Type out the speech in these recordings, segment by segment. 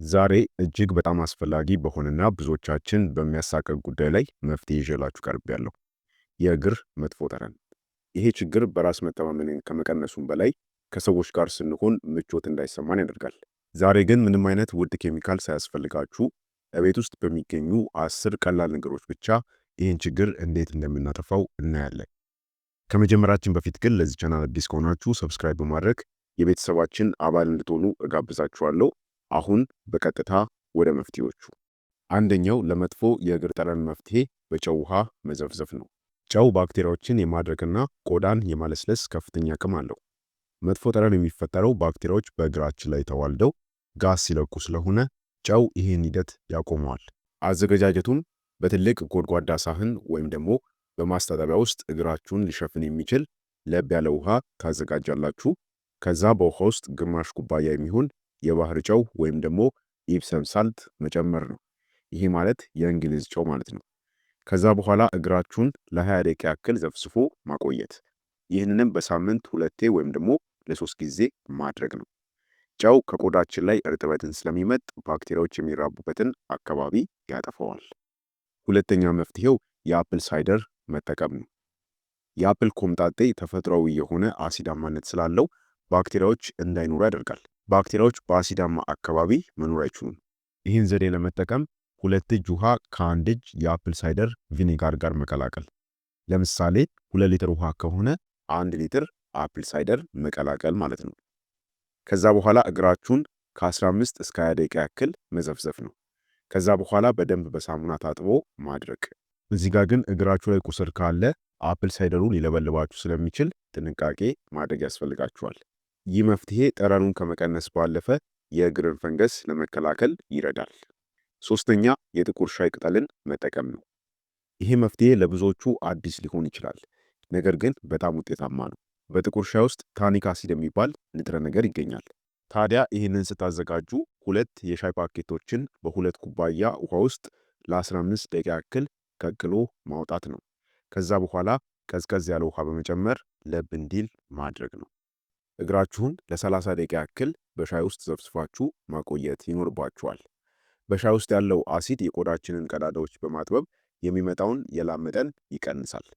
ዛሬ እጅግ በጣም አስፈላጊ በሆነና ብዙዎቻችን በሚያሳቅቅ ጉዳይ ላይ መፍትሄ ይዤላችሁ ቀርቤያለሁ። የእግር መጥፎ ጠረን። ይሄ ችግር በራስ መተማመንን ከመቀነሱም በላይ ከሰዎች ጋር ስንሆን ምቾት እንዳይሰማን ያደርጋል። ዛሬ ግን ምንም አይነት ውድ ኬሚካል ሳያስፈልጋችሁ እቤት ውስጥ በሚገኙ 10 ቀላል ነገሮች ብቻ ይህን ችግር እንዴት እንደምናጠፋው እናያለን። ከመጀመራችን በፊት ግን ለዚህ ቻናል አዲስ ከሆናችሁ ሰብስክራይብ በማድረግ የቤተሰባችን አባል እንድትሆኑ እጋብዛችኋለሁ። አሁን በቀጥታ ወደ መፍትሄዎቹ። አንደኛው ለመጥፎ የእግር ጠረን መፍትሄ በጨው ውሃ መዘፍዘፍ ነው። ጨው ባክቴሪያዎችን የማድረቅና ቆዳን የማለስለስ ከፍተኛ አቅም አለው። መጥፎ ጠረን የሚፈጠረው ባክቴሪያዎች በእግራችን ላይ ተዋልደው ጋዝ ሲለቁ ስለሆነ ጨው ይህን ሂደት ያቆመዋል። አዘገጃጀቱም በትልቅ ጎድጓዳ ሳህን ወይም ደግሞ በማስታጠቢያ ውስጥ እግራችሁን ሊሸፍን የሚችል ለብ ያለ ውሃ ታዘጋጃላችሁ። ከዛ በውሃ ውስጥ ግማሽ ኩባያ የሚሆን የባህር ጨው ወይም ደግሞ ኢፕሰም ሳልት መጨመር ነው። ይሄ ማለት የእንግሊዝ ጨው ማለት ነው። ከዛ በኋላ እግራችሁን ለ20 ደቂቃ ያክል ዘፍዝፎ ማቆየት። ይህንንም በሳምንት 2 ወይም ደግሞ ለ3 ጊዜ ማድረግ ነው። ጨው ከቆዳችን ላይ እርጥበትን ስለሚመጥ ባክቴሪያዎች የሚራቡበትን አካባቢ ያጠፋዋል። ሁለተኛ መፍትሄው የአፕል ሳይደር መጠቀም ነው። የአፕል ኮምጣጤ ተፈጥሯዊ የሆነ አሲዳማነት ስላለው ባክቴሪያዎች እንዳይኖሩ ያደርጋል። ባክቴሪያዎች በአሲዳማ አካባቢ መኖር አይችሉም። ይህን ዘዴ ለመጠቀም 2 እጅ ውሃ ከ1 እጅ የአፕል ሳይደር ቪኒጋር ጋር መቀላቀል። ለምሳሌ 2 ሊትር ውሃ ከሆነ 1 ሊትር አፕል ሳይደር መቀላቀል ማለት ነው። ከዛ በኋላ እግራችሁን ከ15 እስከ 20 ደቂቃ ያክል መዘፍዘፍ ነው። ከዛ በኋላ በደንብ በሳሙና ታጥቦ ማድረቅ። እዚህ ጋር ግን እግራችሁ ላይ ቁስል ካለ አፕል ሳይደሩ ሊለበልባችሁ ስለሚችል ጥንቃቄ ማድረግ ያስፈልጋችኋል። ይህ መፍትሄ ጠረኑን ከመቀነስ ባለፈ የእግርን ፈንገስ ለመከላከል ይረዳል። ሶስተኛ የጥቁር ሻይ ቅጠልን መጠቀም ነው። ይሄ መፍትሄ ለብዙዎቹ አዲስ ሊሆን ይችላል፣ ነገር ግን በጣም ውጤታማ ነው። በጥቁር ሻይ ውስጥ ታኒክ አሲድ የሚባል ንጥረ ነገር ይገኛል። ታዲያ ይህንን ስታዘጋጁ 2 የሻይ ፓኬቶችን በ2 ኩባያ ውሃ ውስጥ ለ15 ደቂቃ ያክል ቀቅሎ ማውጣት ነው። ከዛ በኋላ ቀዝቀዝ ያለ ውሃ በመጨመር ለብ እንዲል ማድረግ ነው። እግራችሁን ለ30 ደቂቃ ያክል በሻይ ውስጥ ዘፍዝፋችሁ ማቆየት ይኖርባችኋል። በሻይ ውስጥ ያለው አሲድ የቆዳችንን ቀዳዳዎች በማጥበብ የሚመጣውን የላብ መጠን ይቀንሳል።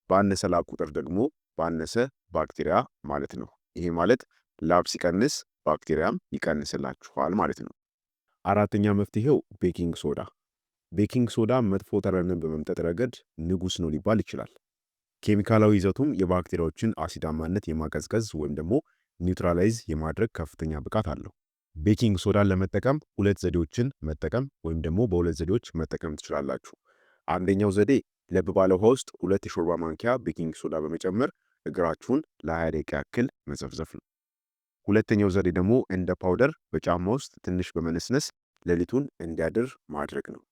ባነሰ ላብ ቁጥር ደግሞ ባነሰ ባክቴሪያ ማለት ነው። ይሄ ማለት ላብ ሲቀንስ ባክቴሪያም ይቀንስላችኋል ማለት ነው። አራተኛ መፍትሄው ቤኪንግ ሶዳ። ቤኪንግ ሶዳ መጥፎ ጠረንን በመምጠጥ ረገድ ንጉስ ነው ሊባል ይችላል። ኬሚካላዊ ይዘቱም የባክቴሪያዎችን አሲዳማነት የማቀዝቀዝ ወይም ደግሞ ኒውትራላይዝ የማድረግ ከፍተኛ ብቃት አለው። ቤኪንግ ሶዳን ለመጠቀም 2 ዘዴዎችን መጠቀም ወይም ደግሞ በ2 ዘዴዎች መጠቀም ትችላላችሁ። አንደኛው ዘዴ ለብ ባለ ውሃ ውስጥ 2 የሾርባ ማንኪያ ቤኪንግ ሶዳ በመጨመር እግራችሁን ለ20 ደቂቃ ያክል መዘፍዘፍ ነው። ሁለተኛው ዘዴ ደግሞ እንደ ፓውደር በጫማ ውስጥ ትንሽ በመነስነስ ሌሊቱን እንዲያድር ማድረግ ነው።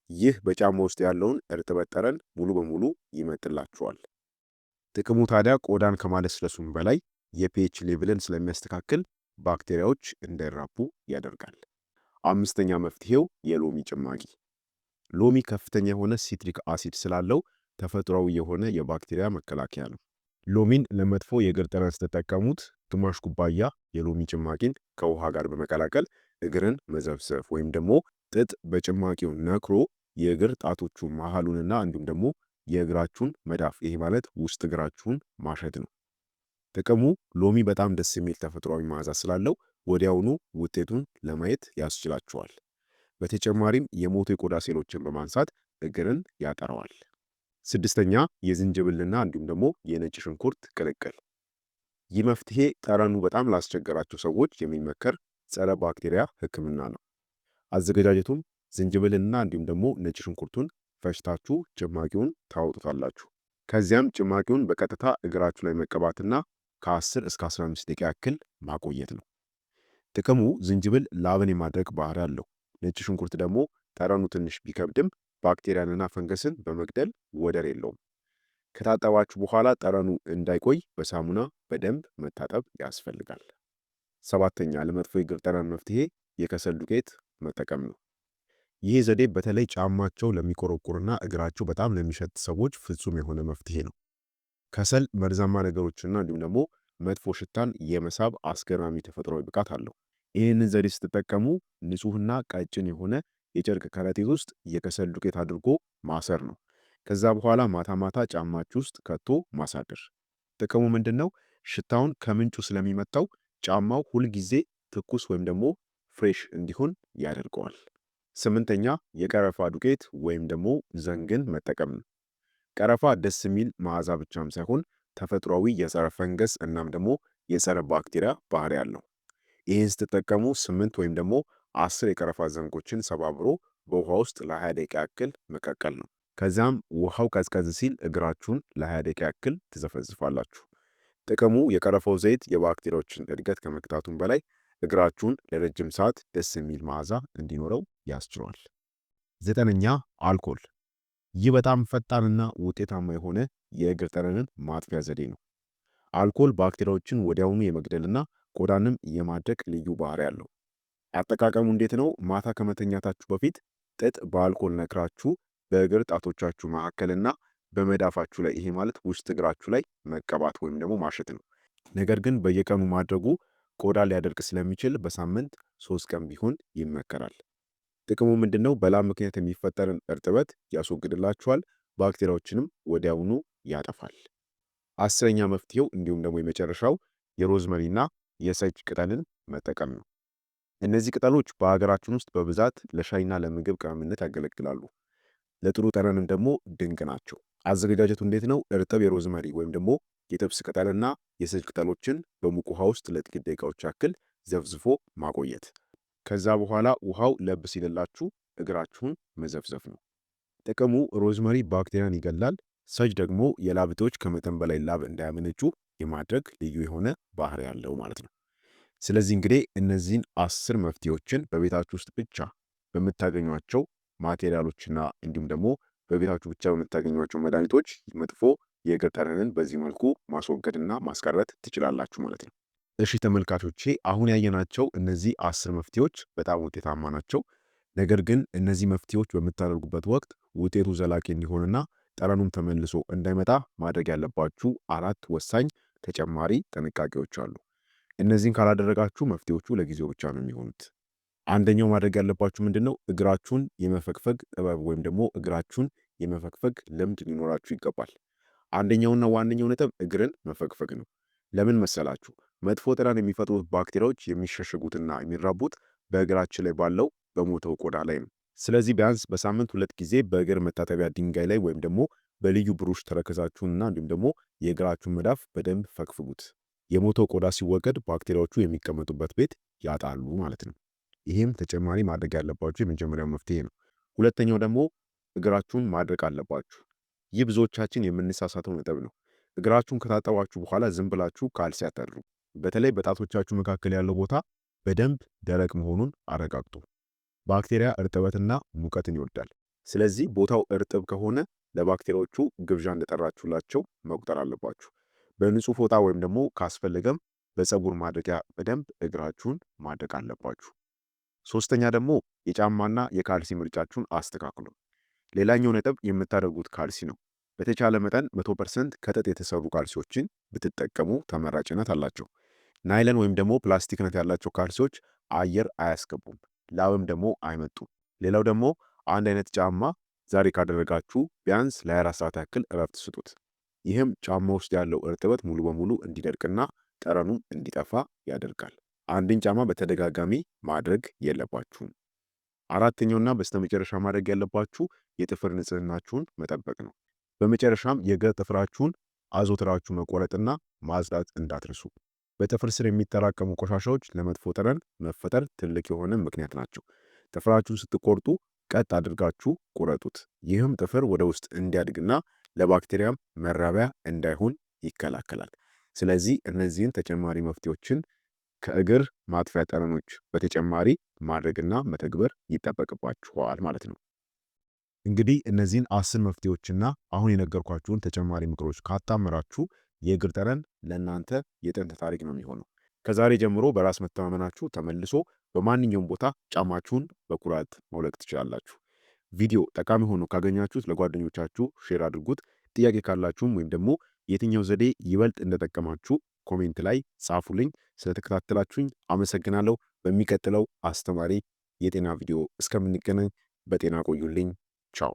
ይህ በጫማ ውስጥ ያለውን እርጥበት ጠረን ሙሉ በሙሉ ይመጥላችኋል። ጥቅሙ ታዲያ ቆዳን ከማለስለሱም በላይ የፒኤች ሌቭልን ስለሚያስተካክል ባክቴሪያዎች እንዳይራቡ ያደርጋል። አምስተኛ መፍትሄው የሎሚ ጭማቂ። ሎሚ ከፍተኛ የሆነ ሲትሪክ አሲድ ስላለው ተፈጥሯዊ የሆነ የባክቴሪያ መከላከያ ነው። ሎሚን ለመጥፎ የእግር ጠረን ስትጠቀሙት ግማሽ ኩባያ የሎሚ ጭማቂን ከውሃ ጋር በመቀላቀል እግርን መዘፍዘፍ ወይም ደግሞ ጥጥ በጭማቂው ነክሮ የእግር ጣቶቹ መሃሉንና እንዲሁም ደግሞ የእግራችሁን መዳፍ ይሄ ማለት ውስጥ እግራችሁን ማሸት ነው። ጥቅሙ ሎሚ በጣም ደስ የሚል ተፈጥሯዊ መዓዛ ስላለው ወዲያውኑ ውጤቱን ለማየት ያስችላችኋል። በተጨማሪም የሞቱ የቆዳ ሴሎችን በማንሳት እግርን ያጠራዋል። ስድስተኛ የዝንጅብልና እንዲሁም ደግሞ የነጭ ሽንኩርት ቅልቅል። ይህ መፍትሄ ጠረኑ በጣም ላስቸገራቸው ሰዎች የሚመከር ጸረ ባክቴሪያ ሕክምና ነው። አዘገጃጀቱም ዝንጅብልና እንዲሁም ደግሞ ነጭ ሽንኩርቱን ፈጭታችሁ ጭማቂውን ታወጡታላችሁ። ከዚያም ጭማቂውን በቀጥታ እግራችሁ ላይ መቀባትና ከ10 እስከ 15 ደቂቃ ያክል ማቆየት ነው። ጥቅሙ ዝንጅብል ላብን የማድረቅ ባህሪ አለው። ነጭ ሽንኩርት ደግሞ ጠረኑ ትንሽ ቢከብድም ባክቴሪያንና ፈንገስን በመግደል ወደር የለውም። ከታጠባችሁ በኋላ ጠረኑ እንዳይቆይ በሳሙና በደንብ መታጠብ ያስፈልጋል። ሰባተኛ ለመጥፎ የእግር ጠረን መፍትሄ የከሰል ዱቄት መጠቀም ነው። ይህ ዘዴ በተለይ ጫማቸው ለሚቆረቁርና እግራቸው በጣም ለሚሸት ሰዎች ፍጹም የሆነ መፍትሄ ነው። ከሰል መርዛማ ነገሮችና እንዲሁም ደግሞ መጥፎ ሽታን የመሳብ አስገራሚ ተፈጥሯዊ ብቃት አለው። ይህንን ዘዴ ስትጠቀሙ ንጹህና ቀጭን የሆነ የጨርቅ ከረጢት ውስጥ የከሰል ዱቄት አድርጎ ማሰር ነው። ከዛ በኋላ ማታ ማታ ጫማችሁ ውስጥ ከቶ ማሳደር። ጥቅሙ ምንድን ነው? ሽታውን ከምንጩ ስለሚመጣው ጫማው ሁልጊዜ ትኩስ ወይም ደግሞ ፍሬሽ እንዲሆን ያደርገዋል። ስምንተኛ የቀረፋ ዱቄት ወይም ደግሞ ዘንግን መጠቀም ነው። ቀረፋ ደስ የሚል መዓዛ ብቻም ሳይሆን ተፈጥሯዊ የጸረ ፈንገስ እናም ደግሞ የጸረ ባክቴሪያ ባህሪ አለው። ይህን ስትጠቀሙ 8 ወይም ደግሞ 10 የቀረፋ ዘንጎችን ሰባብሮ በውሃ ውስጥ ለ20 ደቂቃ ያክል መቀቀል ነው። ከዚያም ውሃው ቀዝቀዝ ሲል እግራችሁን ለ20 ደቂቃ ያክል ትዘፈዝፋላችሁ። ጥቅሙ የቀረፋው ዘይት የባክቴሪያዎችን እድገት ከመግታቱም በላይ እግራችሁን ለረጅም ሰዓት ደስ የሚል መዓዛ እንዲኖረው ያስችሏል። ዘጠነኛ አልኮል። ይህ በጣም ፈጣንና ውጤታማ የሆነ የእግር ጠረንን ማጥፊያ ዘዴ ነው። አልኮል ባክቴሪያዎችን ወዲያውኑ የመግደልና ቆዳንም የማድረቅ ልዩ ባህሪ አለው። አጠቃቀሙ እንዴት ነው? ማታ ከመተኛታችሁ በፊት ጥጥ በአልኮል ነክራችሁ በእግር ጣቶቻችሁ መካከልና በመዳፋችሁ ላይ፣ ይሄ ማለት ውስጥ እግራችሁ ላይ መቀባት ወይም ደግሞ ማሸት ነው። ነገር ግን በየቀኑ ማድረጉ ቆዳ ሊያደርቅ ስለሚችል በሳምንት 3 ቀን ቢሆን ይመከራል። ጥቅሙ ምንድነው? በላብ ምክንያት የሚፈጠርን እርጥበት ያስወግድላችኋል፣ ባክቴሪያዎችንም ወዲያውኑ ያጠፋል። አስረኛ መፍትሄው እንዲሁም ደግሞ የመጨረሻው የሮዝመሪና የሰጅ ቅጠልን መጠቀም ነው። እነዚህ ቅጠሎች በሀገራችን ውስጥ በብዛት ለሻይና ለምግብ ቅመምነት ያገለግላሉ። ለጥሩ ጠረንም ደግሞ ድንቅ ናቸው። አዘገጃጀቱ እንዴት ነው? እርጥብ የሮዝመሪ ወይም ደግሞ የጥብስ ቅጠልና የሰጅ ቅጠሎችን በሙቅ ውሃ ውስጥ ለጥቂት ደቂቃዎች ያክል ዘፍዝፎ ማቆየት። ከዛ በኋላ ውሃው ለብ ሲልላችሁ እግራችሁን መዘፍዘፍ ነው። ጥቅሙ ሮዝመሪ ባክቴሪያን ይገላል። ሰጅ ደግሞ የላብ እጢዎች ከመጠን በላይ ላብ እንዳያመነጩ የማድረግ ልዩ የሆነ ባህሪ ያለው ማለት ነው። ስለዚህ እንግዲህ እነዚህን 10 መፍትሄዎችን በቤታችሁ ውስጥ ብቻ በምታገኟቸው ማቴሪያሎችና እንዲሁም ደግሞ በቤታችሁ ብቻ በምታገኟቸው መድኃኒቶች መጥፎ የእግር ጠረንን በዚህ መልኩ ማስወገድና ማስቀረት ትችላላችሁ ማለት ነው። እሺ ተመልካቾቼ፣ አሁን ያየናቸው እነዚህ 10 መፍትሄዎች በጣም ውጤታማ ናቸው። ነገር ግን እነዚህ መፍትሄዎች በምታደርጉበት ወቅት ውጤቱ ዘላቂ እንዲሆንና ጠረኑም ተመልሶ እንዳይመጣ ማድረግ ያለባችሁ 4 ወሳኝ ተጨማሪ ጥንቃቄዎች አሉ። እነዚህን ካላደረጋችሁ መፍትሄዎቹ ለጊዜው ብቻ ነው የሚሆኑት። አንደኛው ማድረግ ያለባችሁ ምንድነው? እግራችሁን የመፈግፈግ ጥበብ ወይም ደግሞ እግራችሁን የመፈግፈግ ልምድ ሊኖራችሁ ይገባል። አንደኛውና ዋነኛው ነጥብ እግርን መፈግፈግ ነው። ለምን መሰላችሁ? መጥፎ ጠረን የሚፈጥሩት ባክቴሪያዎች የሚሸሸጉትና የሚራቡት በእግራችን ላይ ባለው በሞተው ቆዳ ላይ ነው። ስለዚህ ቢያንስ በሳምንት 2 ጊዜ በእግር መታጠቢያ ድንጋይ ላይ ወይም ደግሞ በልዩ ብሩሽ ተረከዛችሁንና እንዲሁም ደግሞ የእግራችሁን መዳፍ በደንብ ፈግፍጉት። የሞተው ቆዳ ሲወገድ ባክቴሪያዎቹ የሚቀመጡበት ቤት ያጣሉ ማለት ነው። ይህም ተጨማሪ ማድረግ ያለባችሁ የመጀመሪያው መፍትሄ ነው። ሁለተኛው ደግሞ እግራችሁን ማድረቅ አለባችሁ። ይህ ብዙዎቻችን የምንሳሳተው ነጥብ ነው። እግራችሁን ከታጠባችሁ በኋላ ዝም ብላችሁ ካልሲ አታድርጉ። በተለይ በጣቶቻችሁ መካከል ያለው ቦታ በደንብ ደረቅ መሆኑን አረጋግጡ። ባክቴሪያ እርጥበትና ሙቀትን ይወዳል። ስለዚህ ቦታው እርጥብ ከሆነ ለባክቴሪያዎቹ ግብዣ እንደጠራችሁላቸው መቁጠር አለባችሁ። በንጹህ ፎጣ ወይም ደግሞ ካስፈለገም በፀጉር ማድረቂያ በደንብ እግራችሁን ማድረቅ አለባችሁ። ሶስተኛ ደግሞ የጫማና የካልሲ ምርጫችሁን አስተካክሉ። ሌላኛው ነጥብ የምታደርጉት ካልሲ ነው። በተቻለ መጠን 100% ከጥጥ የተሰሩ ካልሲዎችን ብትጠቀሙ ተመራጭነት አላቸው። ናይለን ወይም ደግሞ ፕላስቲክነት ያላቸው ካልሲዎች አየር አያስገቡም፣ ላብም ደግሞ አይመጡም። ሌላው ደግሞ አንድ አይነት ጫማ ዛሬ ካደረጋችሁ ቢያንስ ለ24 ሰዓት ያክል እረፍት ስጡት። ይህም ጫማ ውስጥ ያለው እርጥበት ሙሉ በሙሉ እንዲደርቅና ጠረኑም እንዲጠፋ ያደርጋል። አንድን ጫማ በተደጋጋሚ ማድረግ የለባችሁም። አራተኛውና በስተመጨረሻ ማድረግ ያለባችሁ የጥፍር ንጽህናችሁን መጠበቅ ነው። በመጨረሻም የእግር ጥፍራችሁን አዘውትራችሁ መቆረጥና ማጽዳት እንዳትረሱ። በጥፍር ስር የሚጠራቀሙ ቆሻሻዎች ለመጥፎ ጠረን መፈጠር ትልቅ የሆነ ምክንያት ናቸው። ጥፍራችሁን ስትቆርጡ ቀጥ አድርጋችሁ ቁረጡት። ይህም ጥፍር ወደ ውስጥ እንዲያድግና ለባክቴሪያም መራቢያ እንዳይሆን ይከላከላል። ስለዚህ እነዚህን ተጨማሪ መፍትሄዎችን ከእግር ማጥፊያ ጠረኖች በተጨማሪ ማድረግና መተግበር ይጠበቅባችኋል ማለት ነው። እንግዲህ እነዚህን 10 መፍትሄዎችና አሁን የነገርኳችሁን ተጨማሪ ምክሮች ካጣመራችሁ የእግር ጠረን ለእናንተ የጥንት ታሪክ ነው የሚሆነው። ከዛሬ ጀምሮ በራስ መተማመናችሁ ተመልሶ በማንኛውም ቦታ ጫማችሁን በኩራት መውለቅ ትችላላችሁ። ቪዲዮ ጠቃሚ ሆኖ ካገኛችሁት ለጓደኞቻችሁ ሼር አድርጉት። ጥያቄ ካላችሁም ወይም ደግሞ የትኛው ዘዴ ይበልጥ እንደጠቀማችሁ ኮሜንት ላይ ጻፉልኝ። ስለተከታተላችሁኝ አመሰግናለሁ። በሚቀጥለው አስተማሪ የጤና ቪዲዮ እስከምንገናኝ በጤና ቆዩልኝ። ቻው።